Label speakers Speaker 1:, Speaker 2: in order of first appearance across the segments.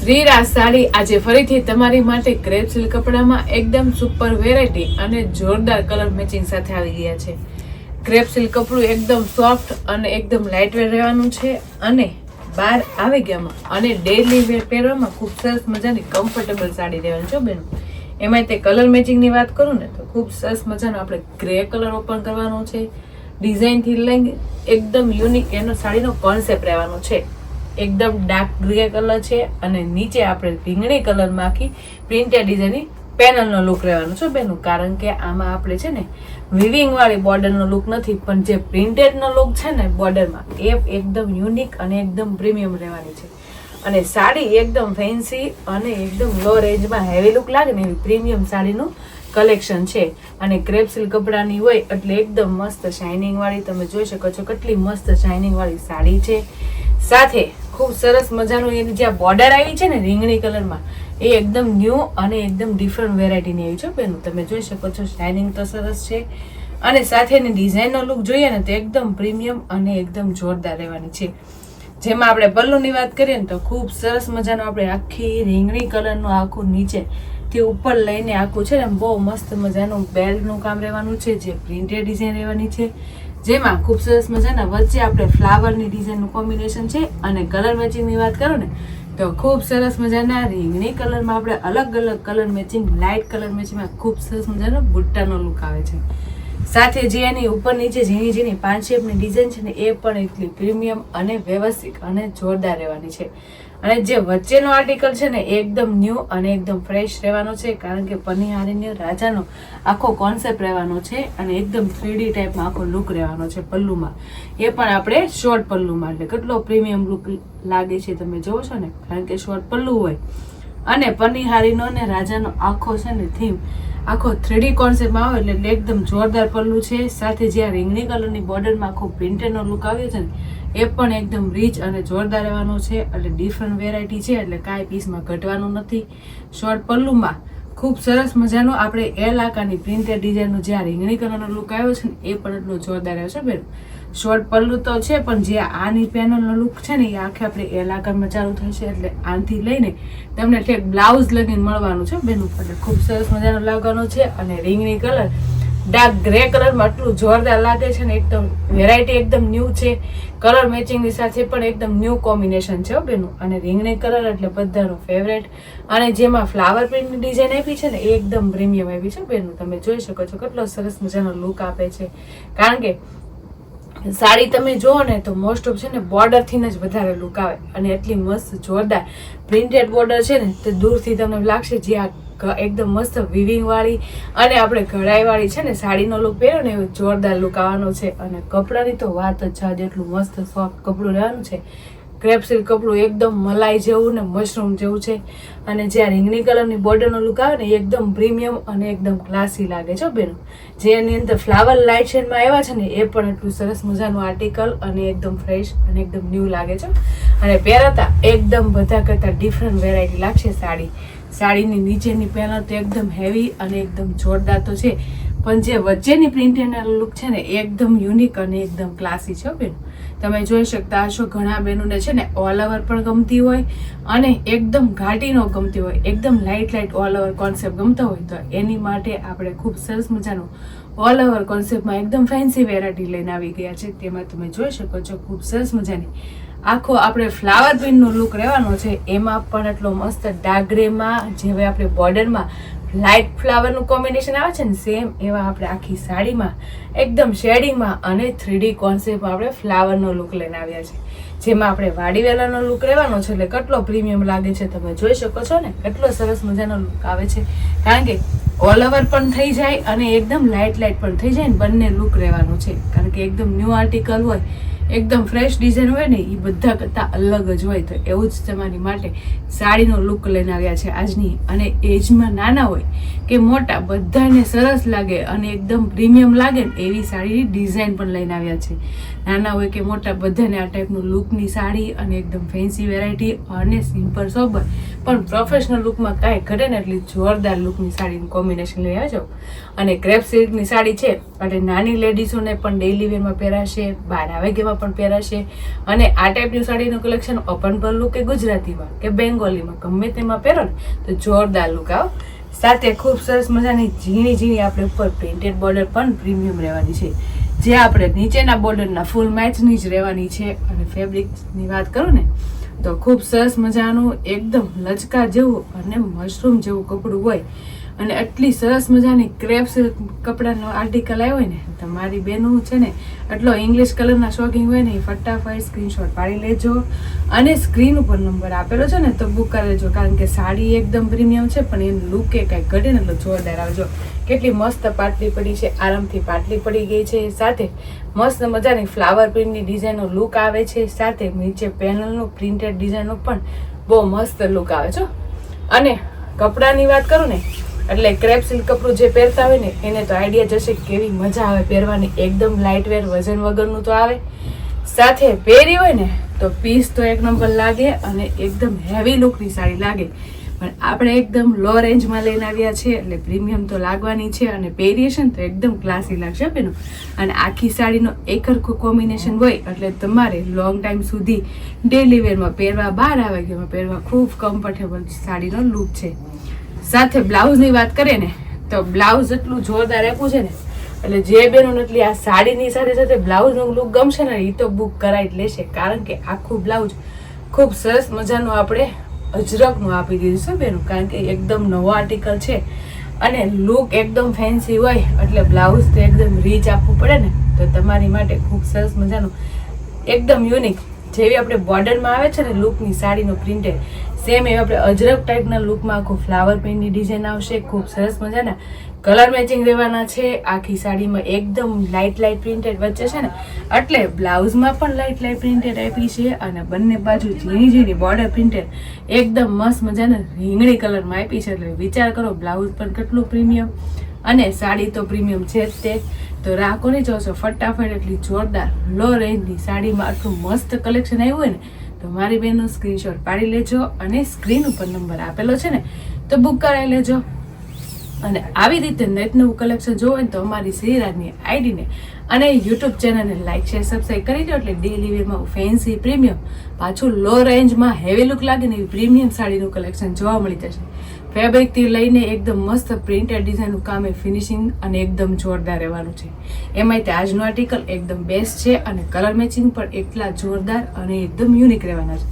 Speaker 1: શ્રીરાજ સાડી આજે ફરીથી તમારી માટે ક્રેપ સિલ્ક કપડામાં એકદમ સુપર વેરાયટી અને જોરદાર કલર મેચિંગ સાથે આવી ગયા છે. ક્રેપ સિલ્ક કપડું એકદમ સોફ્ટ અને એકદમ લાઇટ વેર રહેવાનું છે અને બહાર આવી ગયામાં અને ડેઈલી વેર પહેરવામાં ખૂબ સરસ મજાની કમ્ફર્ટેબલ સાડી રહેવાની છે બેન. એમાં તે કલર મેચિંગની વાત કરું ને તો ખૂબ સરસ મજાનો આપણે ગ્રે કલર ઓપન કરવાનો છે. ડિઝાઇનથી લઈને એકદમ યુનિક એનો સાડીનો કોન્સેપ્ટ રહેવાનો છે. એકદમ ડાર્ક ગ્રે કલર છે અને નીચે આપણે રીંગણી કલરમાં આખી પ્રિન્ટેડ ડિઝાઇનની પેનલનો લુક રહેવાનો છે બેનું. કારણ કે આમાં આપણે છે ને વિવિંગ વાળી બોર્ડરનો લુક નથી, પણ જે પ્રિન્ટેડનો લુક છે ને બોર્ડરમાં એ એકદમ યુનિક અને એકદમ પ્રીમિયમ રહેવાની છે. અને સાડી એકદમ ફેન્સી અને એકદમ લો રેન્જમાં હેવી લુક લાગે ને એવી પ્રીમિયમ સાડીનું કલેક્શન છે. અને ક્રેપ સિલ્ક કપડાની હોય એટલે એકદમ મસ્ત શાઇનિંગ વાળી, તમે જોઈ શકો છો કેટલી મસ્ત શાઇનિંગ વાળી સાડી છે. સાથે ખૂબ સરસ મજાનું એની જ્યાં બોર્ડર આવી છે ને રીંગણી કલરમાં એ એકદમ ન્યૂ અને એકદમ ડિફરન્ટ વેરાયટીની આવી છે બેનું. તમે જોઈ શકો છો શાઇનિંગ તો સરસ છે અને સાથે એની ડિઝાઇનનો લુક જોઈએ ને તો એકદમ પ્રીમિયમ અને એકદમ જોરદાર રહેવાની છે. જેમાં આપણે પલ્લુની વાત કરીએ ને તો ખૂબ સરસ મજાનું આપણે આખી રીંગણી કલરનું આખું નીચે થી ઉપર લઈને આખું છે ને બહુ મસ્ત મજાનું બેલ્ટનું કામ રહેવાનું છે, જે પ્રિન્ટેડ ડિઝાઇન રહેવાની છે. જેમાં ખૂબ સરસ મજાના વચ્ચે આપણે ફ્લાવરની ડિઝાઇનનું કોમ્બિનેશન છે. અને કલર મેચિંગની વાત કરો ને તો ખૂબ સરસ મજાના રીંગણી કલરમાં આપણે અલગ અલગ કલર મેચિંગ, લાઇટ કલર મેચિંગમાં ખૂબ સરસ મજાનો બુટ્ટાનો લુક આવે છે. સાથે જે એની ઉપર નીચે ઝીણી ઝીણી 5 શેપની ડિઝાઇન છે ને એ પણ એટલી પ્રીમિયમ અને વ્યવસ્થિત અને જોરદાર રહેવાની છે. અને જે વચ્ચેનો આર્ટિકલ છે ને એકદમ ન્યૂ અને એકદમ ફ્રેશ રહેવાનો છે. કારણ કે પનિહારીનો રાજાનો આખો કોન્સેપ્ટ રહેવાનો છે અને એકદમ 3D ટાઈપમાં આખો લુક રહેવાનો છે પલ્લુમાં. એ પણ આપણે શોર્ટ પલ્લુમાં, એટલે કેટલો પ્રીમિયમ લુક લાગે છે તમે જોવો છો ને, કારણ કે શોર્ટ પલ્લુ હોય અને પનિહારીનો ને રાજાનો આખો છે ને થીમ આખો 3D કોન્સેપ્ટમાં આવે એટલે એકદમ જોરદાર પલ્લું છે. સાથે જે આ રીંગણી કલરની બોર્ડરમાં આખો પ્રિન્ટેડનો લુક આવ્યો છે ને એ પણ એકદમ રીચ અને જોરદાર રહેવાનો છે. એટલે ડિફરન્ટ વેરાયટી છે એટલે કાંઈ પીસમાં ઘટવાનું નથી. શોર્ટ પલ્લુમાં ખૂબ સરસ મજાનો આપણે એલ આકારની પ્રિન્ટેડ ડિઝાઇનનો જે આ રીંગણી કલરનો લુક આવ્યો છે ને એ પણ એટલો જોરદાર આવ્યો છે બેન. શોર્ટ પલ્લુ તો છે પણ જે આની પેનલનો લુક છે ને એ આખે આપણે એલ આકારમાં ચાલુ થશે. એટલે આનાથી લઈને તમને ઠેક બ્લાઉઝ લગીને મળવાનું છે બેન ઉપર. ખૂબ સરસ મજાનો લાગવાનો છે અને રીંગણી કલર ડાર્ક ગ્રે કલરમાં આટલું જોરદાર લાગે છે ને. એકદમ વેરાયટી એકદમ ન્યૂ છે. કલર મેચિંગની સાથે પણ એકદમ ન્યૂ કોમ્બિનેશન છે બેનું. અને રીંગણી કલર એટલે બધાનો ફેવરેટ. અને જેમાં ફ્લાવર પ્રિન્ટની ડિઝાઇન આપી છે ને એ એકદમ પ્રીમિયમ આપી છે બેનું. તમે જોઈ શકો છો કેટલો સરસ મજાનો લુક આપે છે. કારણ કે સાડી તમે જુઓ ને તો મોસ્ટ ઓફ છે ને બોર્ડરથી જ વધારે લુક આવે અને એટલી મસ્ત જોરદાર પ્રિન્ટેડ બોર્ડર છે ને તે દૂરથી તમને લાગશે જે આ એકદમ મસ્ત વિવિંગ વાળી અને આપણે કઢાઈ વાળી છે ને સાડીનો લુક પહેર્યો ને એવો જોરદાર લુક આવવાનો છે. અને કપડાની તો વાત જ છે, જેટલું મસ્ત સોફ્ટ કપડું રહેવાનું છે. ક્રેપ સિલ્ક કપડું એકદમ મલાઈ જેવું ને મશરૂમ જેવું છે. અને જે આ રીંગણી કલરની બોર્ડરનો લુક આવે ને એકદમ પ્રીમિયમ અને એકદમ ક્લાસી લાગે છે બેન. જે એની અંદર ફ્લાવર લાઇટ શેડમાં આવ્યા છે ને એ પણ એટલું સરસ મજાનું આર્ટિકલ અને એકદમ ફ્રેશ અને એકદમ ન્યૂ લાગે છે. અને પહેરતા એકદમ બધા કરતાં ડિફરન્ટ વેરાયટી લાગશે સાડી. સાડીની નીચેની પેનલ તો એકદમ હેવી અને એકદમ જોરદાર તો છે, પણ જે વચ્ચેની પ્રિન્ટેડ લુક છે ને એકદમ યુનિક અને એકદમ ક્લાસી છે બેન. તમે જોઈ શકતા હશો ઘણા બહેનોને છે ને ઓલ ઓવર પણ ગમતી હોય અને એકદમ ઘાટી નો ગમતી હોય, એકદમ લાઇટ ઓલ ઓવર કોન્સેપ્ટ ગમતા હોય તો એની માટે આપણે ખૂબ સરસ મજાનું ઓલ ઓવર કોન્સેપ્ટમાં એકદમ ફેન્સી વેરાયટી લઈને આવી ગયા છે. તેમાં તમે જોઈ શકો છો ખૂબ સરસ મજાની આખો આપણે ફ્લાવર પ્રિન્ટનો લુક રહેવાનો છે. એમાં પણ એટલો મસ્ત ડાર્ક ગ્રેમાં જેવા આપણે બોર્ડરમાં લાઇટ ફ્લાવરનું કોમ્બિનેશન આવે છે ને સેમ એવા આપણે આખી સાડીમાં એકદમ શેડિંગમાં અને 3D કોન્સેપ્ટમાં આપણે ફ્લાવરનો લુક લઈને આવ્યા છે. જેમાં આપણે વાડીવેલાનો લુક રહેવાનો છે એટલે કેટલો પ્રીમિયમ લાગે છે તમે જોઈ શકો છો ને. કેટલો સરસ મજાનો લુક આવે છે. કારણ કે ઓલ ઓવર પણ થઈ જાય અને એકદમ લાઇટ પણ થઈ જાય ને બંને લુક રહેવાનું છે. કારણ કે એકદમ ન્યૂ આર્ટિકલ હોય, એકદમ ફ્રેશ ડિઝાઇન હોય ને એ બધા કરતાં અલગ જ હોય. તો એવું જ તમારી માટે સાડીનો લુક લઈને આવ્યા છે આજની. અને એજમાં નાના હોય કે મોટા બધાને સરસ લાગે અને એકદમ પ્રીમિયમ લાગે ને એવી સાડીની ડિઝાઇન પણ લઈને આવ્યા છે. નાના હોય કે મોટા બધાને આ ટાઈપનું લુકની સાડી અને એકદમ ફેન્સી વેરાયટી અને સિમ્પલ સોબર પણ પ્રોફેશનલ લુકમાં કાંઈ ઘટે ને એટલી જોરદાર લુકની સાડીનું કોમ્બિનેશન લઈ આવજો. અને ક્રેપ સિલ્કની સાડી છે એટલે નાની લેડીઝોને પણ ડેઇલી વેરમાં પહેરાશે, બહાર આવે કે પણ પહેરાશે. અને આ ટાઈપની સાડીનું કલેક્શન ઓપન પલ્લુ કે ગુજરાતીમાં કે બેંગોલીમાં ગમે તેમાં પહેરો ને તો જોરદાર લુક આવે. સાથે ખૂબ સરસ મજાની ઝીણી ઝીણી આપણે ઉપર પ્રિન્ટેડ બોર્ડર પણ પ્રીમિયમ રહેવાની છે, જે આપણે નીચેના બોર્ડરના ફૂલ મેચની જ રહેવાની છે. અને ફેબ્રિકની વાત કરું ને તો ખૂબ સરસ મજાનું એકદમ લચકા જેવું અને મશરૂમ જેવું કપડું હોય અને એટલી સરસ મજાની ક્રેપ સિલ્ક કપડાનો આર્ટિકલ આવ્યો હોય ને તો મારી બેનું છે ને એટલો ઇંગ્લિશ કલરના શોખીન હોય ને એ ફટાફટ સ્ક્રીનશોટ પાડી લેજો અને સ્ક્રીન ઉપર નંબર આપેલો છે ને તો બુક કરી લેજો, કારણ કે સાડી એકદમ પ્રીમિયમ છે પણ એનું લુક એ કાંઈ ઘટે ને તો જોરદાર આવજો. કેટલી મસ્ત પાટલી પડી છે, આરામથી પાટલી પડી ગઈ છે. સાથે મસ્ત મજાની ફ્લાવર પ્રિન્ટની ડિઝાઇનનો લુક આવે છે. સાથે નીચે પેનલનું પ્રિન્ટેડ ડિઝાઇનનો પણ બહુ મસ્ત લુક આવે છે. અને કપડાની વાત કરું ને એટલે ક્રેપ સિલ્ક કપડું જે પહેરતા હોય ને એને તો આઈડિયા જશે કેવી મજા આવે પહેરવાની. એકદમ લાઇટ વેર વજન વગરનું તો આવે, સાથે પહેરી હોય ને તો પીસ તો એક નંબર લાગે અને એકદમ હેવી લુકની સાડી લાગે. પણ આપણે એકદમ લો રેન્જમાં લઈને આવ્યા છે એટલે પ્રીમિયમ તો લાગવાની છે અને પહેરીએ છે ને તો એકદમ ક્લાસી લાગશે બેનો. અને આખી સાડીનો એકરખું કોમ્બિનેશન હોય એટલે તમારે લોંગ ટાઈમ સુધી ડેલી વેરમાં પહેરવા, બહાર આવે કે પહેરવા ખૂબ કમ્ફર્ટેબલ સાડીનો લુક છે. સાથે બ્લાઉઝની વાત કરીએ ને તો બ્લાઉઝ એટલું જોરદાર આપ્યું છે ને એટલે જે બેનો એટલી આ સાડીની સાથે સાથે બ્લાઉઝનો લુક ગમશે ને એ તો બુક કરાવી જ લેશે, કારણ કે આખું બ્લાઉઝ ખૂબ સરસ મજાનું આપણે અજરકનું આપી દીધું છે બેનું, કારણ કે એકદમ નવો આર્ટિકલ છે અને લુક એકદમ ફેન્સી હોય એટલે બ્લાઉઝ તો એકદમ રીચ આપવું પડે ને તો તમારી માટે ખૂબ સરસ મજાનું એકદમ યુનિક જેવી આપણે બોર્ડરમાં આવે છે ને લુકની સાડીનો પ્રિન્ટેડ સેમ એવી આપણે અજરક ટાઈપના લુકમાં આખું ફ્લાવર પ્રિન્ટની ડિઝાઇન આવશે. ખૂબ સરસ મજાના કલર મેચિંગ રહેવાના છે. આખી સાડીમાં એકદમ લાઇટ પ્રિન્ટેડ વચ્ચે છે ને એટલે બ્લાઉઝમાં પણ લાઇટ પ્રિન્ટેડ આપી છે અને બંને બાજુ ઝીણી ઝીણી બોર્ડર પ્રિન્ટેડ એકદમ મસ્ત મજાના રીંગણી કલરમાં આપી છે. એટલે વિચાર કરો બ્લાઉઝ પણ કેટલું પ્રીમિયમ અને સાડી તો પ્રીમિયમ છે જ તે. તો રાહ કોની જોશો, ફટાફટ એટલી જોરદાર લો રેન્જની સાડીમાં આટલું મસ્ત કલેક્શન આવ્યું હોય ને તો મારી બેનનો સ્ક્રીનશોટ પાડી લેજો અને સ્ક્રીન ઉપર નંબર આપેલો છે ને તો બુક કરાવી લેજો. અને આવી રીતે નેટ નવું કલેક્શન જોવો ને તો અમારી શ્રીરાજની આઈડીને અને યુટ્યુબ ચેનલને લાઈક શેર સબસ્ક્રાઈબ કરી દો એટલે ડેલી વેરમાં ફેન્સી પ્રીમિયમ પાછું લો રેન્જમાં હેવી લુક લાગે ને એવી પ્રીમિયમ સાડીનું કલેક્શન જોવા મળી જશે. ફેબ્રિકથી લઈને એકદમ મસ્ત પ્રિન્ટેડ ડિઝાઇનનું કામ એ ફિનિશિંગ અને એકદમ જોરદાર રહેવાનું છે. એમાંય તે આજનું આર્ટિકલ એકદમ બેસ્ટ છે અને કલર મેચિંગ પણ એટલા જોરદાર અને એકદમ યુનિક રહેવાના છે.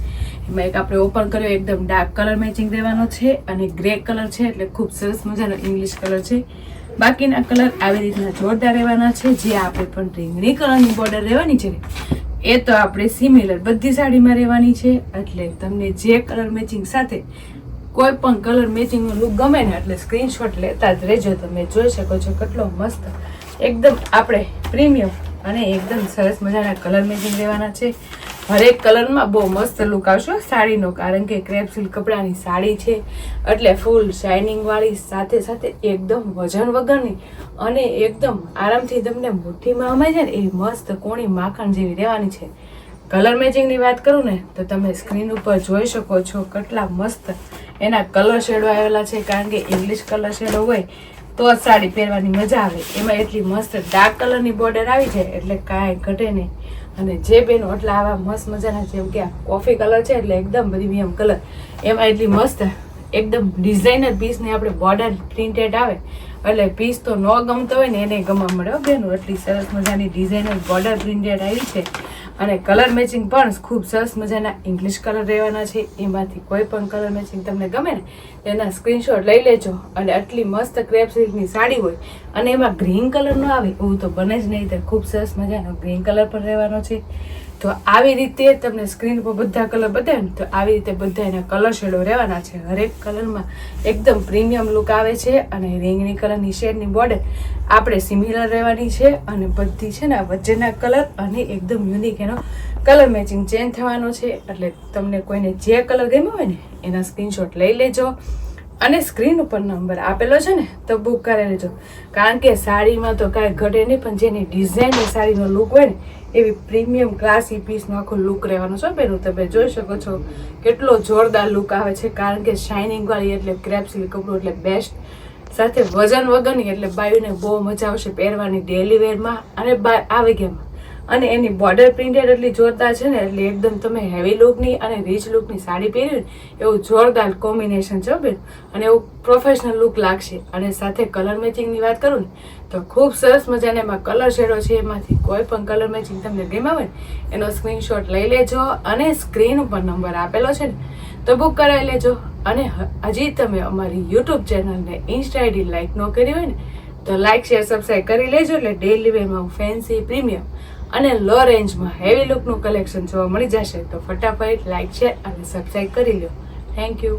Speaker 1: એમાં એક આપણે ઓપન કર્યો એકદમ ડાર્ક કલર મેચિંગ રહેવાનો છે અને ગ્રે કલર છે એટલે ખૂબ સરસ મજાનો ઇંગ્લિશ કલર છે. બાકીના કલર આવી રીતના જોરદાર રહેવાના છે. જે આપણે પણ રીંગણી કલરની બોર્ડર રહેવાની છે એ તો આપણે સિમિલર બધી સાડીમાં રહેવાની છે. એટલે તમને જે કલર મેચિંગ સાથે કોઈ પણ કલર મેચિંગનો લુક ગમે ને એટલે સ્ક્રીનશોટ લેતા જ રહેજો. તમે જોઈ શકો છો કેટલો મસ્ત એકદમ આપણે પ્રીમિયમ અને એકદમ સરસ મજાના કલર મેચિંગ રહેવાના છે. હરેક કલરમાં બહુ મસ્ત લુક આવશે સાડીનો, કારણ કે ક્રેપ સિલ્ક કપડાની સાડી છે એટલે ફૂલ શાઇનિંગ વાળી, સાથે સાથે એકદમ વજન વગરની અને એકદમ આરામથી તમને મુઠ્ઠીમાં અમાઈ જાય ને એવી મસ્ત કોણી માખણ જેવી રહેવાની છે. કલર મેચિંગની વાત કરું ને તો તમે સ્ક્રીન ઉપર જોઈ શકો છો કેટલા મસ્ત એના કલર શેડો આવેલા છે, કારણ કે ઇંગ્લિશ કલર શેડો હોય તો જ સાડી પહેરવાની મજા આવે. એમાં એટલી મસ્ત ડાર્ક કલરની બોર્ડર આવી જાય એટલે કાંઈ ઘટે નહીં. અને જે બેનો એટલે આવા મસ્ત મજાના જેમ કે કોફી કલર છે એટલે એકદમ પ્રીમિયમ કલર, એમાં એટલી મસ્ત એકદમ ડિઝાઇનર પીસને આપણે બોર્ડર પ્રિન્ટેડ આવે એટલે પીસ તો ન ગમતો હોય ને એને ગમવા મળે બેનું. એટલી સરસ મજાની ડિઝાઇનર બોર્ડર પ્રિન્ટેડ આવી છે અને કલર મેચિંગ પણ ખૂબ સરસ મજાના ઇંગ્લિશ કલર રહેવાના છે. એમાંથી કોઈ પણ કલર મેચિંગ તમને ગમે ને એના સ્ક્રીનશોટ લઈ લેજો. અને આટલી મસ્ત ક્રેપ સિલ્કની સાડી હોય અને એમાં ગ્રીન કલર ન આવે એવું તો બને જ નહીં, તો ખૂબ સરસ મજાનો ગ્રીન કલર પણ રહેવાનો છે. તો આવી રીતે તમને સ્ક્રીન પર બધા કલર બતાવે ને તો આવી રીતે બધા એના કલર શેડો રહેવાના છે. હરેક કલરમાં એકદમ પ્રીમિયમ લુક આવે છે અને રીંગણી કલરની શેડની બોર્ડર આપણે સિમિલર રહેવાની છે અને બધી છે ને વચ્ચેના કલર અને એકદમ યુનિક એનો કલર મેચિંગ ચેન્જ થવાનો છે. એટલે તમને કોઈને જે કલર ગમ્યો હોય ને એના સ્ક્રીનશોટ લઈ લેજો અને સ્ક્રીન ઉપર નંબર આપેલો છે ને તો બુક કરી લેજો, કારણ કે સાડીમાં તો કાંઈ ઘટે નહીં પણ જેની ડિઝાઇન સાડીનો લુક હોય ને એવી પ્રીમિયમ ક્લાસી પીસનો આખો લુક રહેવાનો છે બેનું. તમે જોઈ શકો છો કેટલો જોરદાર લુક આવે છે, કારણ કે શાઇનિંગ વાળી એટલે ક્રેપ સિલ્ક કપડું એટલે બેસ્ટ, સાથે વજન વગરની એટલે બાયુને બહુ મજા આવશે પહેરવાની ડેલી વેરમાં અને આવી ગયામાં. અને એની બોર્ડર પ્રિન્ટેડ એટલી જોરદાર છે ને, એટલે એકદમ તમે હેવી લુકની અને રીચ લુકની સાડી પહેરી એવું જોરદાર કોમ્બિનેશન છે બેન, અને એવું પ્રોફેશનલ લુક લાગશે. અને સાથે કલર મેચિંગની વાત કરું ને તો ખૂબ સરસ મજાના એમાં કલર શેડો છે, એમાંથી કોઈ પણ કલર મેચિંગ તમને ગમ્યા હોય ને એનો સ્ક્રીનશોટ લઈ લેજો, અને સ્ક્રીન ઉપર નંબર આપેલો છે ને તો બુક કરાવી લેજો. અને હજી તમે અમારી યુટ્યુબ ચેનલને ઇન્સ્ટા આઈડી લાઈક ન કરી હોય ને તો લાઈક શેર સબસ્ક્રાઈબ કરી લેજો, એટલે ડેલી વેરમાં ફેન્સી પ્રીમિયમ અને લો રેન્જમાં હેવી લુકનું કલેક્શન જોવા મળી જશે. તો ફટાફટ લાઈક શેર અને સબસ્ક્રાઈબ કરી લો. Thank you.